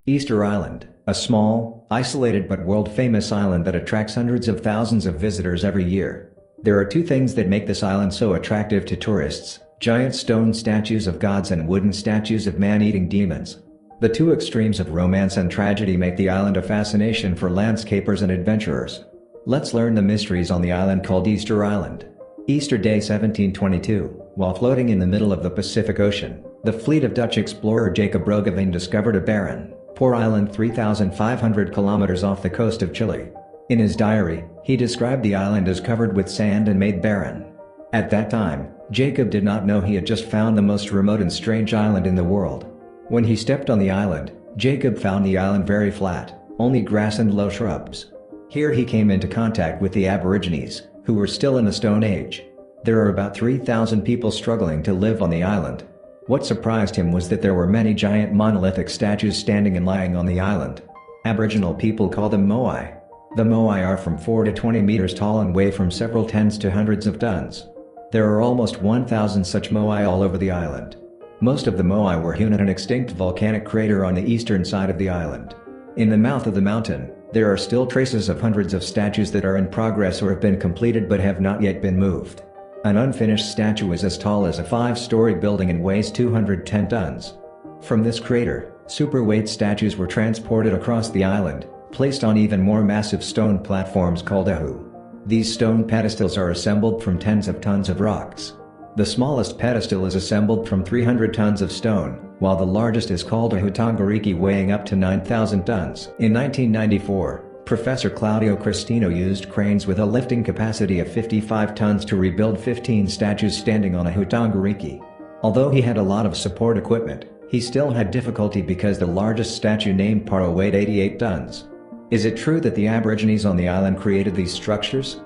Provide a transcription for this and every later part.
Easter Island, a small, isolated but world-famous island that attracts hundreds of thousands of visitors every year. There are two things that make this island so attractive to tourists: giant stone statues of gods and wooden statues of man-eating demons. The two extremes of romance and tragedy make the island a fascination for landscapers and adventurers. Let's learn the mysteries on the island called Easter Island. Easter Day 1722, while floating in the middle of the Pacific Ocean, the fleet of Dutch explorer Jacob Roggeveen discovered a barren, poor island 3,500 kilometers off the coast of Chile. In his diary, he described the island as covered with sand and made barren. At that time, Jacob did not know he had just found the most remote and strange island in the world. When he stepped on the island, Jacob found the island very flat, only grass and low shrubs. Here he came into contact with the Aborigines, who were still in the Stone Age. There are about 3,000 people struggling to live on the island. What surprised him was that there were many giant monolithic statues standing and lying on the island. Aboriginal people call them Moai. The Moai are from 4 to 20 meters tall and weigh from several tens to hundreds of tons. There are almost 1,000 such Moai all over the island. Most of the Moai were hewn at an extinct volcanic crater on the eastern side of the island. In the mouth of the mountain, there are still traces of hundreds of statues that are in progress or have been completed but have not yet been moved. An unfinished statue is as tall as a 5-story building and weighs 210 tons. From this crater, superweight statues were transported across the island, placed on even more massive stone platforms called ahu. These stone pedestals are assembled from tens of tons of rocks. The smallest pedestal is assembled from 300 tons of stone, while the largest is called a hutangariki, weighing up to 9,000 tons. In 1994, Professor Claudio Cristino used cranes with a lifting capacity of 55 tons to rebuild 15 statues standing on a hutangariki. Although he had a lot of support equipment, he still had difficulty because the largest statue, named Paro, weighed 88 tons. Is it true that the Aborigines on the island created these structures?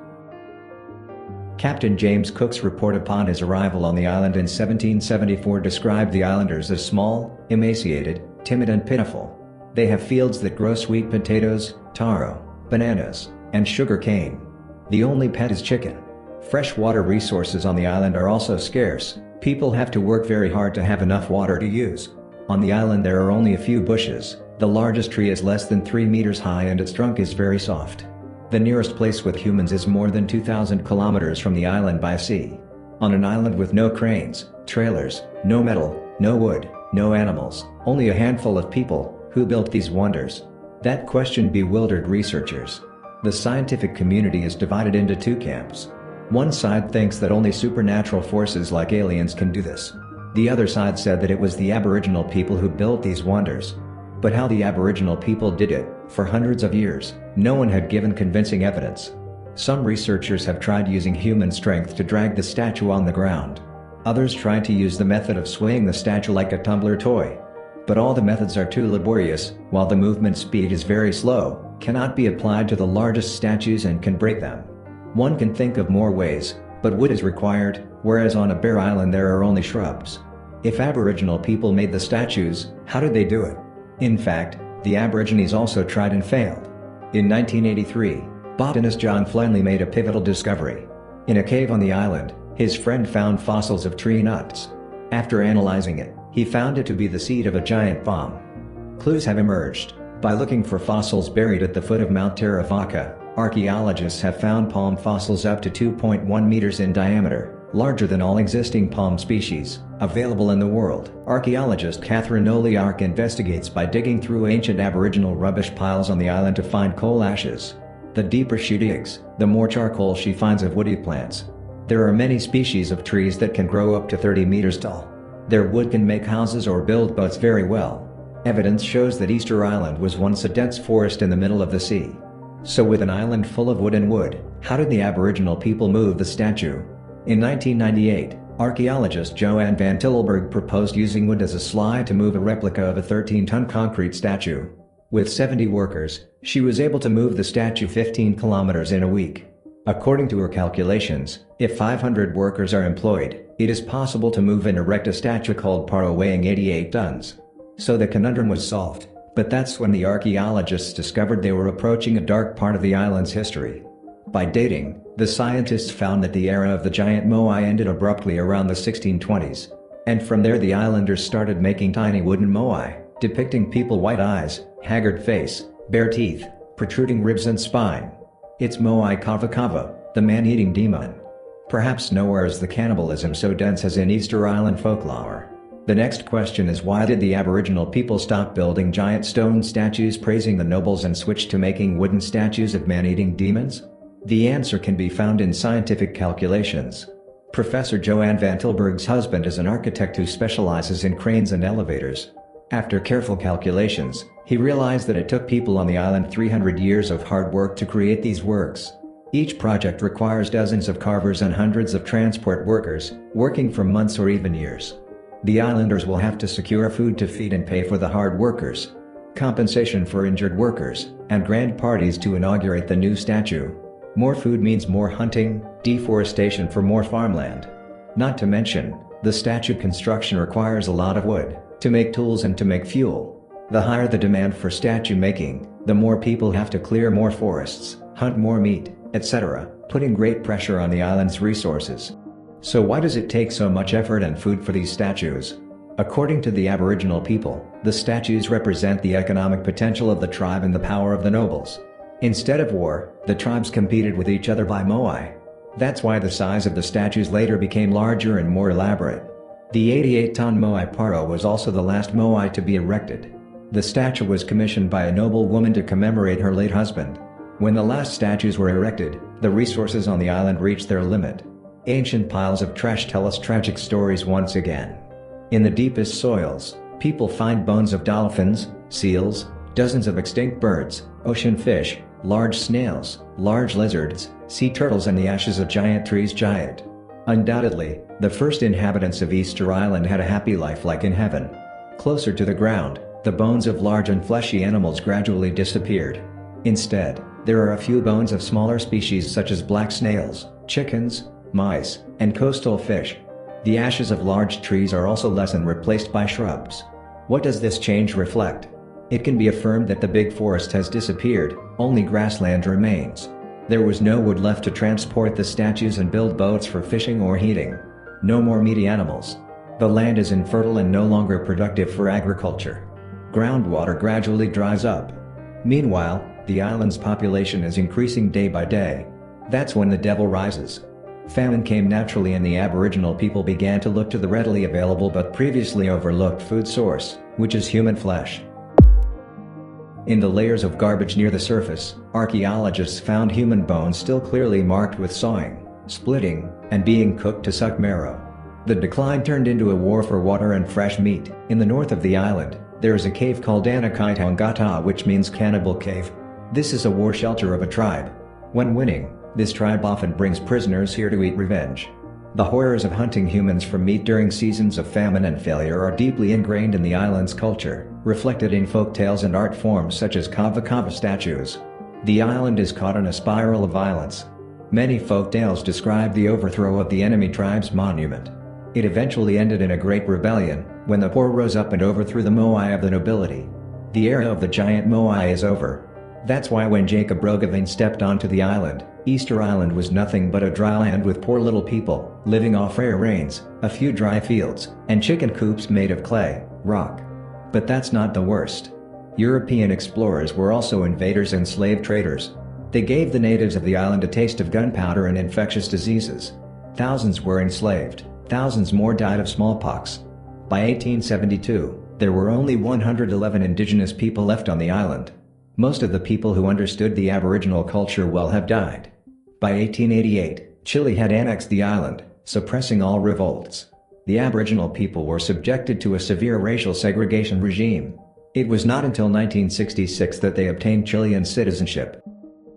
Captain James Cook's report upon his arrival on the island in 1774 described the islanders as small, emaciated, timid and pitiful. They have fields that grow sweet potatoes, taro, bananas, and sugar cane. The only pet is chicken. Freshwater resources on the island are also scarce. People have to work very hard to have enough water to use. On the island there are only a few bushes. The largest tree is less than 3 meters high and its trunk is very soft. The nearest place with humans is more than 2,000 kilometers from the island by sea. On an island with no cranes, trailers, no metal, no wood, no animals, only a handful of people, who built these wonders? That question bewildered researchers. The scientific community is divided into two camps. One side thinks that only supernatural forces like aliens can do this. The other side said that it was the Aboriginal people who built these wonders. But how the Aboriginal people did it, for hundreds of years, no one had given convincing evidence. Some researchers have tried using human strength to drag the statue on the ground. Others tried to use the method of swaying the statue like a tumbler toy. But all the methods are too laborious, while the movement speed is very slow, cannot be applied to the largest statues and can break them. One can think of more ways, but wood is required, whereas on a bare island there are only shrubs. If Aboriginal people made the statues, how did they do it? In fact, the Aborigines also tried and failed. In 1983, botanist John Flenley made a pivotal discovery. In a cave on the island, his friend found fossils of tree nuts. After analyzing it, he found it to be the seed of a giant palm. Clues have emerged. By looking for fossils buried at the foot of Mount Teravaca, archaeologists have found palm fossils up to 2.1 meters in diameter, larger than all existing palm species available in the world. Archaeologist Catherine Oliark investigates by digging through ancient Aboriginal rubbish piles on the island to find coal ashes. The deeper she digs, the more charcoal she finds of woody plants. There are many species of trees that can grow up to 30 meters tall. Their wood can make houses or build boats very well. Evidence shows that Easter Island was once a dense forest in the middle of the sea. So with an island full of wood and wood, how did the Aboriginal people move the statue? In 1998, archaeologist Joanne van Tilburg proposed using wood as a slide to move a replica of a 13-ton concrete statue. With 70 workers, she was able to move the statue 15 kilometers in a week. According to her calculations, if 500 workers are employed, it is possible to move and erect a statue called Paro weighing 88 tons. So the conundrum was solved, but that's when the archaeologists discovered they were approaching a dark part of the island's history. By dating, the scientists found that the era of the giant Moai ended abruptly around the 1620s. And from there the islanders started making tiny wooden Moai, depicting people white eyes, haggard face, bare teeth, protruding ribs and spine. It's Moai Kava Kava, the man-eating demon. Perhaps nowhere is the cannibalism so dense as in Easter Island folklore. The next question is, why did the Aboriginal people stop building giant stone statues praising the nobles and switch to making wooden statues of man-eating demons? The answer can be found in scientific calculations. Professor Joanne Van Tilburg's husband is an architect who specializes in cranes and elevators. After careful calculations, he realized that it took people on the island 300 years of hard work to create these works. Each project requires dozens of carvers and hundreds of transport workers, working for months or even years. The islanders will have to secure food to feed and pay for the hard workers, compensation for injured workers, and grand parties to inaugurate the new statue. More food means more hunting, deforestation for more farmland. Not to mention, the statue construction requires a lot of wood, to make tools and to make fuel. The higher the demand for statue making, the more people have to clear more forests, hunt more meat, etc., putting great pressure on the island's resources. So why does it take so much effort and food for these statues? According to the Aboriginal people, the statues represent the economic potential of the tribe and the power of the nobles. Instead of war, the tribes competed with each other by Moai. That's why the size of the statues later became larger and more elaborate. The 88-ton Moai Paro was also the last Moai to be erected. The statue was commissioned by a noble woman to commemorate her late husband. When the last statues were erected, the resources on the island reached their limit. Ancient piles of trash tell us tragic stories once again. In the deepest soils, people find bones of dolphins, seals, dozens of extinct birds, ocean fish, large snails, large lizards, sea turtles, and the ashes of giant trees. Undoubtedly, the first inhabitants of Easter Island had a happy life like in heaven. Closer to the ground, the bones of large and fleshy animals gradually disappeared. Instead, there are a few bones of smaller species such as black snails, chickens, mice, and coastal fish. The ashes of large trees are also less and replaced by shrubs. What does this change reflect? It can be affirmed that the big forest has disappeared, only grassland remains. There was no wood left to transport the statues and build boats for fishing or heating. No more meaty animals. The land is infertile and no longer productive for agriculture. Groundwater gradually dries up. Meanwhile, the island's population is increasing day by day. That's when the devil rises. Famine came naturally and the Aboriginal people began to look to the readily available but previously overlooked food source, which is human flesh. In the layers of garbage near the surface, archaeologists found human bones still clearly marked with sawing, splitting, and being cooked to suck marrow. The decline turned into a war for water and fresh meat. In the north of the island, there is a cave called Anakaitongata, which means cannibal cave. This is a war shelter of a tribe. When winning, this tribe often brings prisoners here to eat revenge. The horrors of hunting humans for meat during seasons of famine and failure are deeply ingrained in the island's culture, reflected in folk tales and art forms such as Kava Kava statues. The island is caught in a spiral of violence. Many folk tales describe the overthrow of the enemy tribe's monument. It eventually ended in a great rebellion, when the poor rose up and overthrew the Moai of the nobility. The era of the giant Moai is over. That's why when Jacob Roggeveen stepped onto the island, Easter Island was nothing but a dry land with poor little people, living off rare rains, a few dry fields, and chicken coops made of clay, rock. But that's not the worst. European explorers were also invaders and slave traders. They gave the natives of the island a taste of gunpowder and infectious diseases. Thousands were enslaved, thousands more died of smallpox. By 1872, there were only 111 indigenous people left on the island. Most of the people who understood the Aboriginal culture well have died. By 1888, Chile had annexed the island, suppressing all revolts. The Aboriginal people were subjected to a severe racial segregation regime. It was not until 1966 that they obtained Chilean citizenship.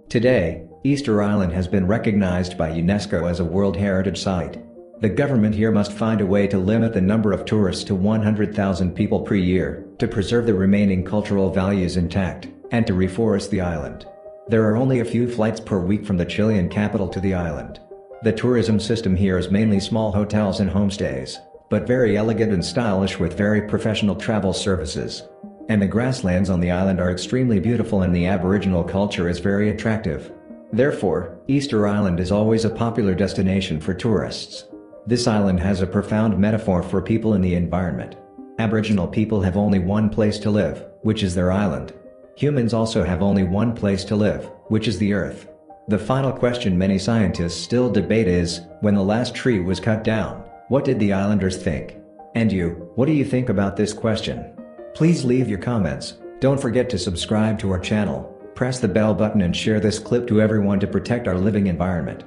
Today, Easter Island has been recognized by UNESCO as a World Heritage Site. The government here must find a way to limit the number of tourists to 100,000 people per year, to preserve the remaining cultural values intact, and to reforest the island. There are only a few flights per week from the Chilean capital to the island. The tourism system here is mainly small hotels and homestays, but very elegant and stylish with very professional travel services. And the grasslands on the island are extremely beautiful and the Aboriginal culture is very attractive. Therefore, Easter Island is always a popular destination for tourists. This island has a profound metaphor for people in the environment. Aboriginal people have only one place to live, which is their island. Humans also have only one place to live, which is the Earth. The final question many scientists still debate is, when the last tree was cut down, what did the islanders think? And you, what do you think about this question? Please leave your comments. Don't forget to subscribe to our channel, press the bell button and share this clip to everyone to protect our living environment.